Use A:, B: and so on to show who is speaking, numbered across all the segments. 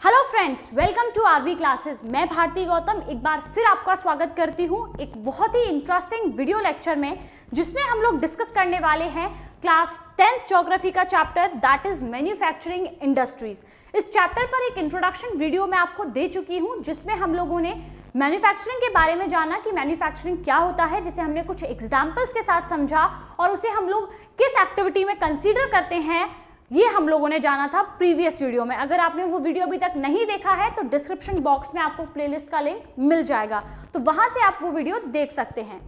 A: Hello friends, welcome to RB classes. मैं भारती गौतम एक बार फिर आपका स्वागत करती हूँ एक बहुत ही इंटरेस्टिंग वीडियो लेक्चर में, जिसमें हम लोग डिस्कस करने वाले हैं क्लास 10th ज्योग्राफी का chapter that is manufacturing industries. इस चैप्टर पर एक इंट्रोडक्शन वीडियो मैं आपको दे चुकी हूँ, जिसमें हम लोगों ने मैन्युफैक्चरिंग के बारे में जाना कि मैन्युफैक्चरिंग क्या होता है, जिसे हमने कुछ एग्जाम्पल्स के साथ समझा और उसे हम लोग किस एक्टिविटी में कंसीडर करते हैं, ये हम लोगों ने जाना था प्रीवियस वीडियो में। अगर आपने वो वीडियो अभी तक नहीं देखा है तो डिस्क्रिप्शन बॉक्स में आपको प्लेलिस्ट का लिंक मिल जाएगा, तो वहां से आप वो वीडियो देख सकते हैं।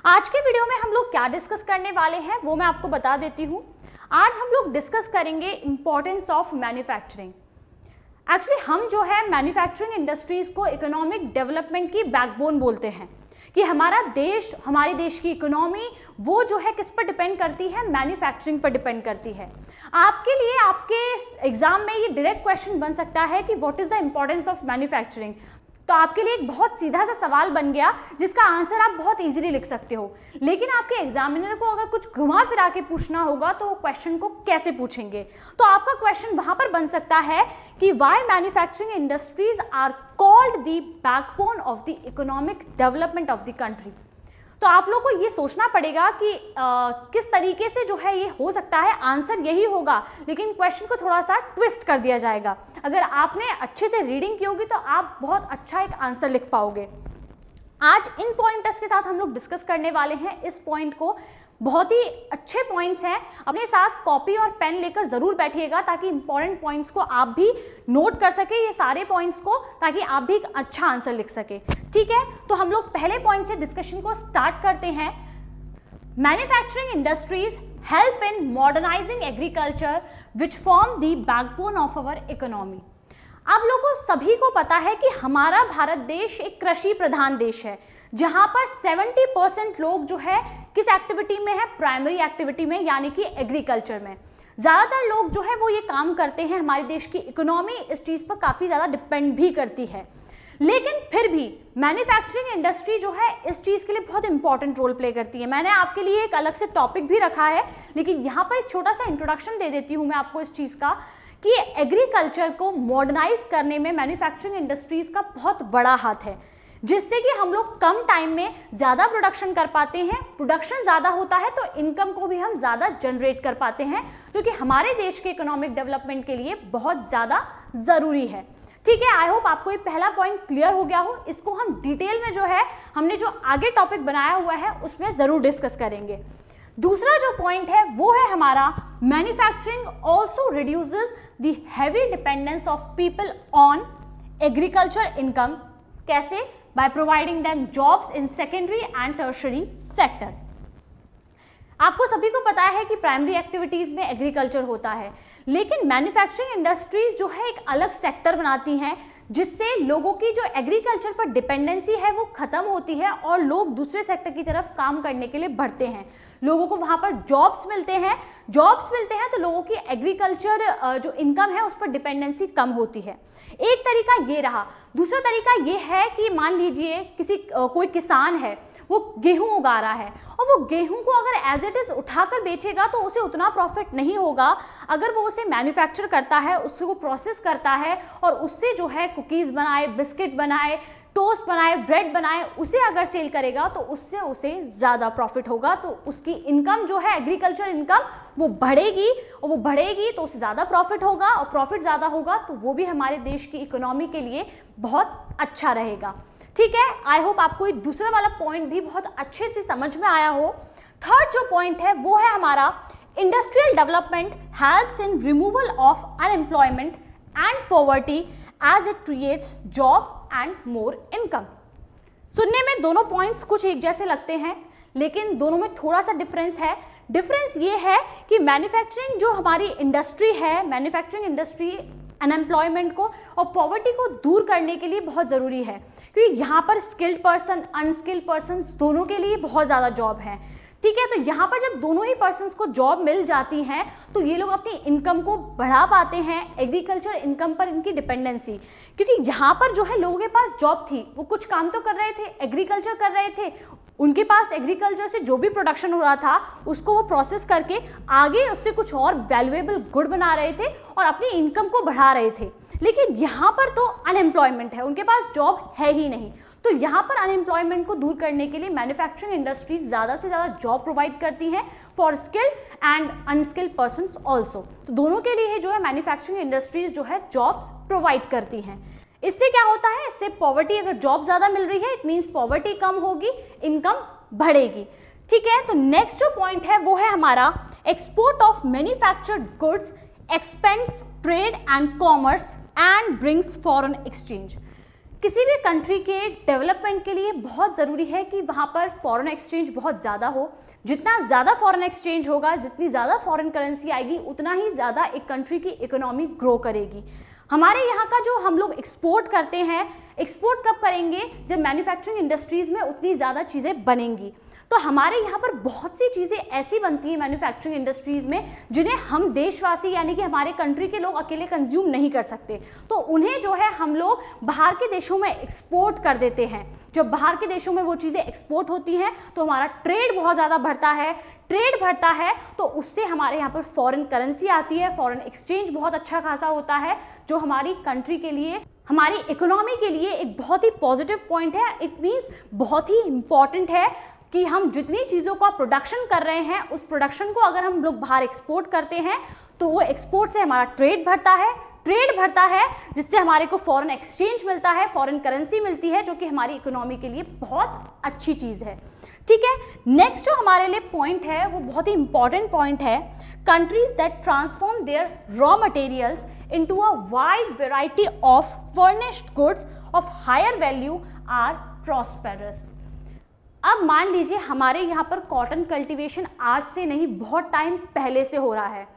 A: आज के वीडियो में हम लोग क्या डिस्कस करने वाले हैं वो मैं आपको बता देती हूँ। आज हम लोग डिस्कस करेंगे इंपॉर्टेंस ऑफ मैन्युफैक्चरिंग। एक्चुअली हम जो है मैन्युफैक्चरिंग इंडस्ट्रीज को इकोनॉमिक डेवलपमेंट की बैकबोन बोलते हैं कि हमारा देश, हमारे देश की इकोनॉमी वो जो है किस पर डिपेंड करती है, मैन्युफैक्चरिंग पर डिपेंड करती है। आपके लिए आपके एग्जाम में ये डायरेक्ट क्वेश्चन बन सकता है कि what is the importance of manufacturing. तो आपके लिए एक बहुत सीधा सा सवाल बन गया जिसका आंसर आप बहुत इजीली लिख सकते हो, लेकिन आपके एग्जामिनर को अगर कुछ घुमा फिरा के पूछना होगा तो वो क्वेश्चन को कैसे पूछेंगे। तो आपका क्वेश्चन वहां पर बन सकता है कि why manufacturing industries are called the backbone of the economic development of the country. तो आप लोग को ये सोचना पड़ेगा कि किस तरीके से जो है ये हो सकता है। आंसर यही होगा, लेकिन क्वेश्चन को थोड़ा सा ट्विस्ट कर दिया जाएगा। अगर आपने अच्छे से रीडिंग की होगी तो आप बहुत अच्छा एक आंसर लिख पाओगे। आज इन पॉइंटर्स के साथ हम लोग डिस्कस करने वाले हैं इस पॉइंट को। बहुत ही अच्छे पॉइंट्स हैं, अपने साथ कॉपी और पेन लेकर जरूर बैठिएगा ताकि इंपॉर्टेंट पॉइंट्स को आप भी नोट कर सके, ये सारे पॉइंट्स को, ताकि आप भी एक अच्छा आंसर लिख सके। ठीक है, तो हम लोग पहले पॉइंट से डिस्कशन को स्टार्ट करते हैं। Manufacturing industries help in modernising agriculture which form the backbone of our economy. आप लोगों को सभी को पता है कि हमारा भारत देश एक कृषि प्रधान देश है, जहां पर 70% लोग जो है किस एक्टिविटी में है, प्राइमरी एक्टिविटी में, यानी कि एग्रीकल्चर में। ज्यादातर लोग जो है वो ये काम करते हैं। हमारे देश की इकोनॉमी इस चीज पर काफी ज्यादा डिपेंड भी करती है, लेकिन फिर भी मैन्युफैक्चरिंग इंडस्ट्री जो है इस चीज के लिए बहुत इंपॉर्टेंट रोल प्ले करती है। मैंने आपके लिए एक अलग से टॉपिक भी रखा है, लेकिन यहाँ पर एक छोटा सा इंट्रोडक्शन दे देती हूँ मैं आपको इस चीज का कि एग्रीकल्चर को मॉडर्नाइज करने में मैन्युफैक्चरिंग इंडस्ट्रीज का बहुत बड़ा हाथ है, जिससे कि हम लोग कम टाइम में ज्यादा प्रोडक्शन कर पाते हैं। प्रोडक्शन ज्यादा होता है तो इनकम को भी हम ज्यादा जनरेट कर पाते हैं, जो कि हमारे देश के इकोनॉमिक डेवलपमेंट के लिए बहुत ज्यादा जरूरी है। ठीक है, आई होप आपको ये पहला पॉइंट क्लियर हो गया हो। इसको हम डिटेल में जो है हमने जो आगे टॉपिक बनाया हुआ है उसमें जरूर डिस्कस करेंगे। दूसरा जो पॉइंट है वो है हमारा manufacturing also reduces the heavy dependence of people on agriculture income. कैसे? By providing them jobs in secondary and tertiary sector. आपको सभी को पता है कि प्राइमरी एक्टिविटीज में एग्रीकल्चर होता है, लेकिन मैन्युफैक्चरिंग इंडस्ट्रीज जो है एक अलग सेक्टर बनाती हैं, जिससे लोगों की जो एग्रीकल्चर पर डिपेंडेंसी है वो खत्म होती है और लोग दूसरे सेक्टर की तरफ काम करने के लिए बढ़ते हैं। लोगों को वहां पर जॉब्स मिलते हैं तो लोगों की एग्रीकल्चर जो इनकम है उस पर डिपेंडेंसी कम होती है। एक तरीका ये रहा। दूसरा तरीका ये है कि मान लीजिए कोई किसान है, वो गेहूं उगा रहा है और वो गेहूं को अगर एज इट इज उठाकर बेचेगा तो उसे उतना प्रॉफिट नहीं होगा। अगर वो उसे मैन्युफैक्चर करता है, उसको प्रोसेस करता है और उससे जो है कुकीज़ बनाए, बिस्किट बनाए, टोस्ट बनाए, ब्रेड बनाए, उसे अगर सेल करेगा तो उससे उसे ज़्यादा प्रॉफिट होगा। तो उसकी इनकम जो है, एग्रीकल्चर इनकम, वो बढ़ेगी और वो बढ़ेगी तो उससे ज़्यादा प्रॉफिट होगा, और प्रॉफिट ज़्यादा होगा तो वो भी हमारे देश की इकोनॉमी के लिए बहुत अच्छा रहेगा। ठीक है, आई होप आपको ये दूसरा वाला पॉइंट भी बहुत अच्छे से समझ में आया हो। थर्ड जो पॉइंट है वो है हमारा industrial development helps in removal of unemployment and poverty as it creates job and more income. सुनने में दोनों पॉइंट्स कुछ एक जैसे लगते हैं, लेकिन दोनों में थोड़ा सा डिफरेंस है। डिफरेंस ये है कि मैन्युफैक्चरिंग जो हमारी इंडस्ट्री है, मैन्युफैक्चरिंग इंडस्ट्री अनएम्प्लॉयमेंट को और पॉवर्टी को दूर करने के लिए बहुत ज़रूरी है, क्योंकि यहाँ पर स्किल्ड पर्सन, अनस्किल्ड पर्सन दोनों के लिए बहुत ज़्यादा जॉब है। ठीक है, तो यहाँ पर जब दोनों ही पर्सन्स को जॉब मिल जाती है तो ये लोग अपनी इनकम को बढ़ा पाते हैं, एग्रीकल्चर इनकम पर इनकी डिपेंडेंसी। क्योंकि यहाँ पर जो है लोगों के पास जॉब थी, वो कुछ काम तो कर रहे थे, एग्रीकल्चर कर रहे थे, उनके पास एग्रीकल्चर से जो भी प्रोडक्शन हो रहा था उसको वो प्रोसेस करके आगे उससे कुछ और वैल्यूएबल गुड बना रहे थे और अपनी इनकम को बढ़ा रहे थे। लेकिन यहाँ पर तो अनएम्प्लॉयमेंट है, उनके पास जॉब है ही नहीं। तो यहाँ पर अनएम्प्लॉयमेंट को दूर करने के लिए मैन्युफैक्चरिंग इंडस्ट्रीज ज़्यादा से ज़्यादा जॉब प्रोवाइड करती हैं for skilled and unskilled persons also. तो दोनों के लिए जो है मैन्युफैक्चरिंग इंडस्ट्रीज जो है जॉब्स प्रोवाइड करती हैं। इससे क्या होता है, इससे पॉवर्टी, अगर जॉब ज़्यादा मिल रही है इट मीन्स पॉवर्टी कम होगी, इनकम बढ़ेगी। ठीक है, तो नेक्स्ट जो पॉइंट है वो है हमारा export of manufactured goods expends trade and commerce and brings foreign exchange. किसी भी कंट्री के डेवलपमेंट के लिए बहुत ज़रूरी है कि वहाँ पर फॉरेन एक्सचेंज बहुत ज़्यादा हो। जितना ज़्यादा फॉरेन एक्सचेंज होगा, जितनी ज़्यादा फॉरेन करेंसी आएगी, उतना ही ज़्यादा एक कंट्री की इकोनॉमी ग्रो करेगी। हमारे यहाँ का जो हम लोग एक्सपोर्ट करते हैं, एक्सपोर्ट कब करेंगे, जब मैन्युफैक्चरिंग इंडस्ट्रीज़ में उतनी ज़्यादा चीज़ें बनेंगी। तो हमारे यहाँ पर बहुत सी चीज़ें ऐसी बनती हैं मैन्युफैक्चरिंग इंडस्ट्रीज़ में जिन्हें हम देशवासी यानी कि हमारे कंट्री के लोग अकेले कंज्यूम नहीं कर सकते। तो उन्हें जो है हम लोग बाहर के देशों में एक्सपोर्ट कर देते हैं। जब बाहर के देशों में वो चीज़ें एक्सपोर्ट होती हैं तो हमारा ट्रेड बहुत ज़्यादा बढ़ता है। ट्रेड बढ़ता है तो उससे हमारे यहाँ पर फॉरेन करेंसी आती है, फॉरेन एक्सचेंज बहुत अच्छा खासा होता है, जो हमारी कंट्री के लिए, हमारी इकोनॉमी के लिए एक बहुत ही पॉजिटिव पॉइंट है। इट मीन्स बहुत ही इंपॉर्टेंट है कि हम जितनी चीज़ों का प्रोडक्शन कर रहे हैं उस प्रोडक्शन को अगर हम लोग बाहर एक्सपोर्ट करते हैं तो वो एक्सपोर्ट से हमारा ट्रेड बढ़ता है। ट्रेड बढ़ता है जिससे हमारे को फॉरेन एक्सचेंज मिलता है, फॉरेन करेंसी मिलती है, जो कि हमारी इकोनॉमी के लिए बहुत अच्छी चीज़ है। ठीक है, नेक्स्ट जो हमारे लिए पॉइंट है वो बहुत ही इंपॉर्टेंट पॉइंट है। Countries that transform their raw materials into a wide variety of furnished goods of higher value are prosperous. अब मान लीजिए हमारे यहाँ पर कॉटन कल्टीवेशन आज से नहीं, बहुत टाइम पहले से हो रहा है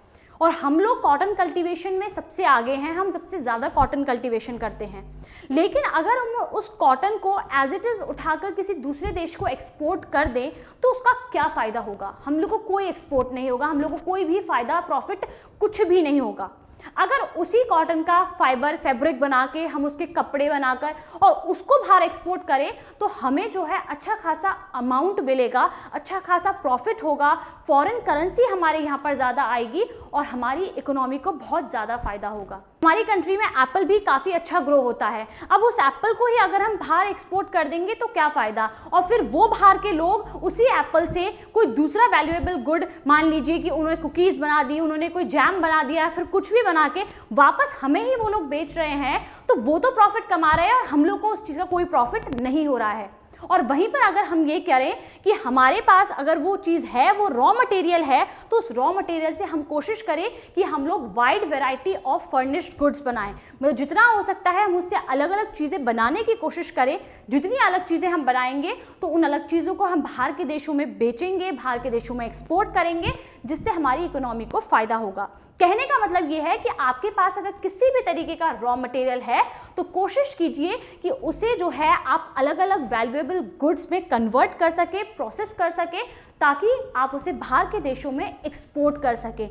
A: और हम लोग कॉटन कल्टीवेशन में सबसे आगे हैं, हम सबसे ज़्यादा कॉटन कल्टीवेशन करते हैं। लेकिन अगर हम उस कॉटन को एज इट इज़ उठाकर किसी दूसरे देश को एक्सपोर्ट कर दें तो उसका क्या फ़ायदा होगा? हम लोग को कोई एक्सपोर्ट नहीं होगा, हम लोग को कोई भी फ़ायदा, प्रॉफिट कुछ भी नहीं होगा। अगर उसी कॉटन का फाइबर, फैब्रिक बना के हम उसके कपड़े बनाकर और उसको बाहर एक्सपोर्ट करें तो हमें जो है अच्छा खासा अमाउंट मिलेगा, अच्छा खासा प्रॉफिट होगा, फॉरेन करेंसी हमारे यहाँ पर ज़्यादा आएगी और हमारी इकोनॉमी को बहुत ज़्यादा फायदा होगा। हमारी कंट्री में एप्पल भी काफ़ी अच्छा ग्रो होता है। अब उस एप्पल को ही अगर हम बाहर एक्सपोर्ट कर देंगे तो क्या फ़ायदा, और फिर वो बाहर के लोग उसी एप्पल से कोई दूसरा वैल्यूएबल गुड, मान लीजिए कि उन्होंने कुकीज़ बना दी, उन्होंने कोई जैम बना दिया, फिर कुछ भी बना के वापस हमें ही वो लोग बेच रहे हैं, तो वो तो प्रॉफिट कमा रहे हैं और हम लोग को उस चीज़ का कोई प्रॉफिट नहीं हो रहा है। और वहीं पर अगर हम ये करें कि हमारे पास अगर वो चीज़ है, वो रॉ मटेरियल है, तो उस रॉ मटेरियल से हम कोशिश करें कि हम लोग wide variety of furnished goods बनाएं। मतलब जितना हो सकता है हम उससे अलग अलग चीज़ें बनाने की कोशिश करें। जितनी अलग चीज़ें हम बनाएंगे तो उन अलग चीज़ों को हम बाहर के देशों में बेचेंगे, बाहर के देशों में एक्सपोर्ट करेंगे, जिससे हमारी इकोनॉमी को फ़ायदा होगा। कहने का मतलब ये है कि आपके पास अगर किसी भी तरीके का रॉ मटेरियल है तो कोशिश कीजिए कि उसे जो है आप अलग अलग वैल्यूएबल गुड्स में कन्वर्ट कर सके, प्रोसेस कर सके, ताकि आप उसे बाहर के देशों में एक्सपोर्ट कर सके।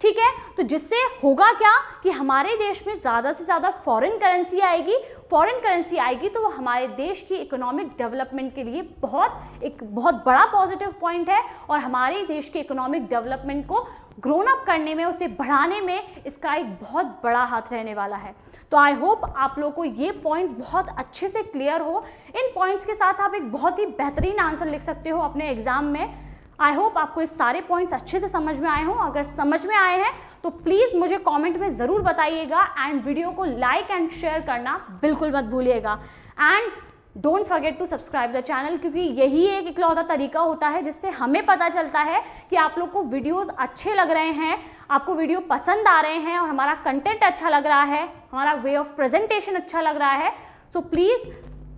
A: ठीक है, तो जिससे होगा क्या कि हमारे देश में ज़्यादा से ज़्यादा फॉरेन करेंसी आएगी। फॉरेन करेंसी आएगी तो वो हमारे देश की इकोनॉमिक डेवलपमेंट के लिए एक बहुत बड़ा पॉजिटिव पॉइंट है और हमारे देश के इकोनॉमिक डेवलपमेंट को ग्रोन अप करने में, उसे बढ़ाने में इसका एक बहुत बड़ा हाथ रहने वाला है। तो आई होप आप लोगों को ये पॉइंट्स बहुत अच्छे से क्लियर हो। इन पॉइंट्स के साथ आप एक बहुत ही बेहतरीन आंसर लिख सकते हो अपने एग्जाम में। आई होप आपको ये सारे पॉइंट्स अच्छे से समझ में आए हों। अगर समझ में आए हैं तो प्लीज़ मुझे कमेंट में ज़रूर बताइएगा एंड वीडियो को लाइक एंड शेयर करना बिल्कुल मत भूलिएगा। And don't forget to subscribe the channel, क्योंकि यही एक इकलौता तरीका होता है जिससे हमें पता चलता है कि आप लोग को वीडियोस अच्छे लग रहे हैं, आपको वीडियो पसंद आ रहे हैं और हमारा कंटेंट अच्छा लग रहा है, हमारा वे ऑफ प्रेजेंटेशन अच्छा लग रहा है। सो प्लीज़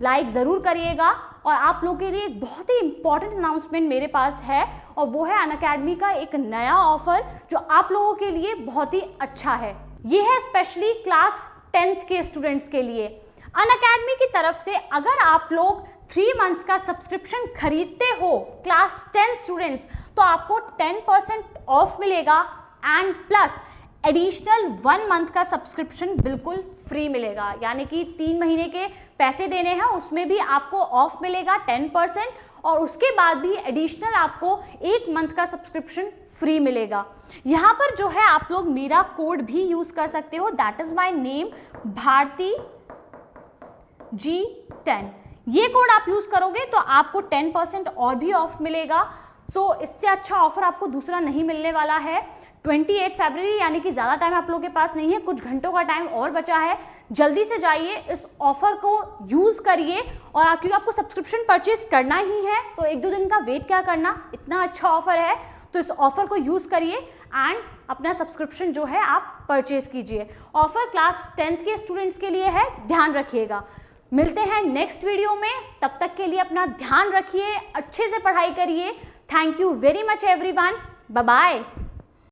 A: लाइक ज़रूर करिएगा। और आप लोगों के लिए एक बहुत ही इंपॉर्टेंट अनाउंसमेंट मेरे पास है और वो है अनअकैडमी का एक नया ऑफर जो आप लोगों के लिए बहुत ही अच्छा है। ये है स्पेशली क्लास 10th के स्टूडेंट्स के लिए। अनअकैडमी की तरफ से अगर आप लोग 3 मंथ्स का सब्सक्रिप्शन खरीदते हो क्लास 10 स्टूडेंट्स, तो आपको 10% ऑफ मिलेगा एंड प्लस एडिशनल 1 मंथ का सब्सक्रिप्शन बिल्कुल फ्री मिलेगा, यानी कि 3 महीने के पैसे देने हैं उसमें भी आपको ऑफ मिलेगा 10%, और उसके बाद भी एडिशनल आपको 1 मंथ का सब्सक्रिप्शन फ्री मिलेगा। यहाँ पर जो है आप लोग मेरा कोड भी यूज कर सकते हो, that is my name Bharti G10। ये कोड आप यूज करोगे तो आपको 10% और भी ऑफ मिलेगा। सो इससे अच्छा ऑफर आपको दूसरा नहीं मिलने वाला है। 28 फरवरी यानी कि ज़्यादा टाइम आप लोगों के पास नहीं है, कुछ घंटों का टाइम और बचा है। जल्दी से जाइए, इस ऑफर को यूज़ करिए, और क्योंकि आपको सब्सक्रिप्शन परचेज करना ही है तो 1-2 दिन का वेट क्या करना, इतना अच्छा ऑफर है तो इस ऑफर को यूज़ करिए एंड अपना सब्सक्रिप्शन जो है आप परचेज कीजिए। ऑफर क्लास 10th के स्टूडेंट्स के लिए है, ध्यान रखिएगा। मिलते हैं नेक्स्ट वीडियो में, तब तक के लिए अपना ध्यान रखिए, अच्छे से पढ़ाई करिए। Thank you very much everyone, bye bye.